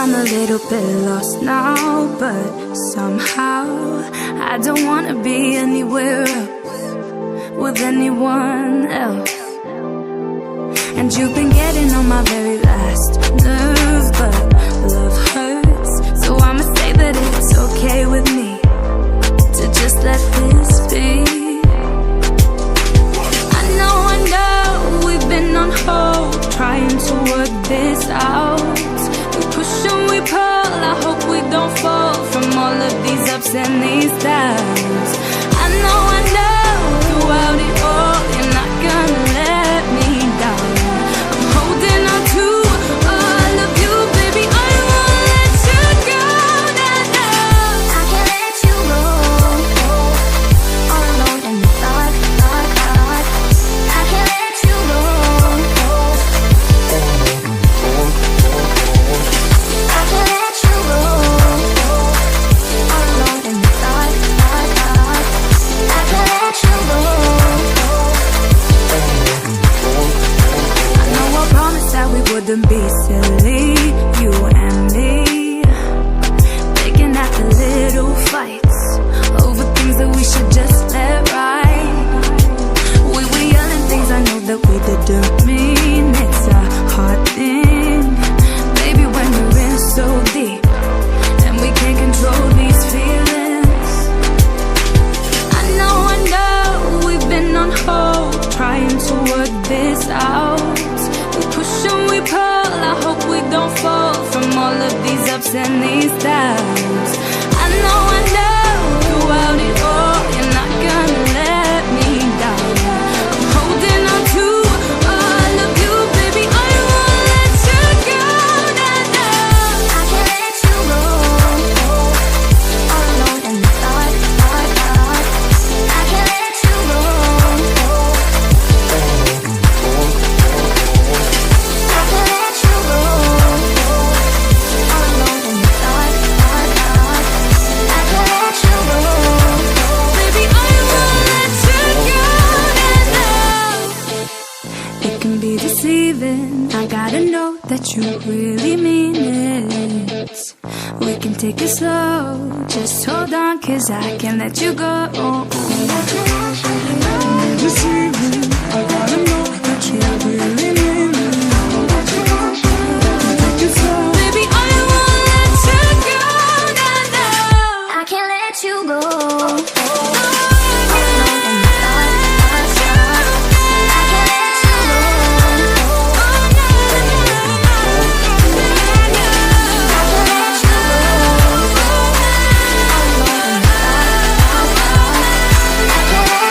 I'm a little bit lost now, but somehow I don't wanna be anywhere else with anyone else. And you've been getting on my very last nerve, but love hurts, so I'ma say that it's okay with me to just let this be. I know we've been on hold, trying to work this out. We push and we pull, I hope we don't fall from all of these ups and these downs. I know throughout it all, you're not gonna let me down. I'm holding on to all of you, baby, I won't let you go, nah, nah. I can't let you go, all alone in the dark, dark, dark. I can't let you go. I can't let you go, all alone in the dark, dark, dark. I can't let you go. I know I promised that we wouldn't be silly, you and me, picking at the little fights over things that we should just let right. We were yelling things I know that we didn't mean. It's a hard thing, baby, when you're in so deep and we can't control these feelings. I know we've been on hold, trying to work this out. We push and we pull, I hope we don't fall from all of these ups and these downs. I know throughout it all, you're not gonna let me down. I'm holding on to all of you, baby, I won't let you go, nah, nah. I can't let you go, all alone in the dark, dark, dark. I can't let you go. I can't let you go, all alone in the dark, dark, dark. I can't let you go, baby, I won't let you go, nah, nah. It can be deceiving, I gotta know that you really mean it. We can take it slow, just hold on, 'cause I can't let you go. Deceiving, I gotta know that you really mean it. Take it slow, baby, I won't let you go, nah, nah. I can't let you go. I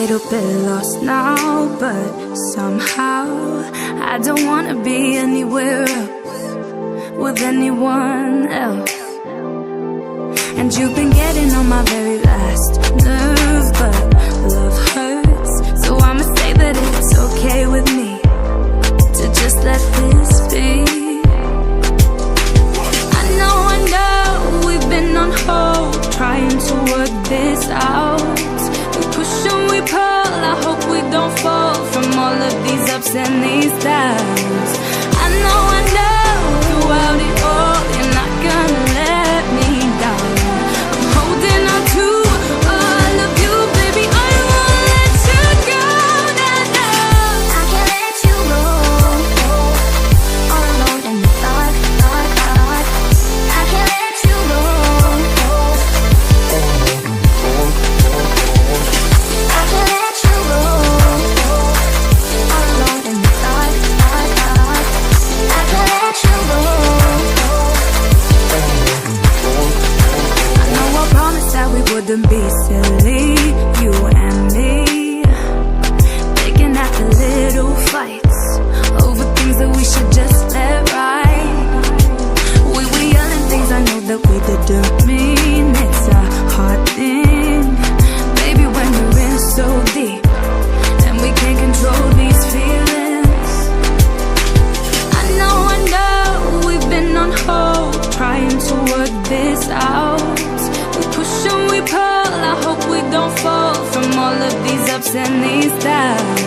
little bit lost now, but somehow I don't wanna be anywhere else with anyone else. And you've been getting on my very last nerve, but love hurts, so I'ma say that it's okay with me to just let this be. I know we've been on hold, trying to work this out. We push and we pull, I hope we don't fall from all of these ups and these downs. I know throughout it all, you're not gonna let me down. I'm holding on to all of you, baby, I won't let you go. I can't let you go, all alone in the dark. I can't let you go. I can't let you go, all alone in the dark. I can't let you go. I know I promised that we wouldn't be silly, you and me, picking at the little fights over things that we should just let right. We were yelling things I know that we didn't mean. It's a hard thing, baby, when you're in so deep and we can't control these feelings. I know we've been on hold, trying to work this out. We push and we pull, I hope we don't fall from all of these ups and these downs.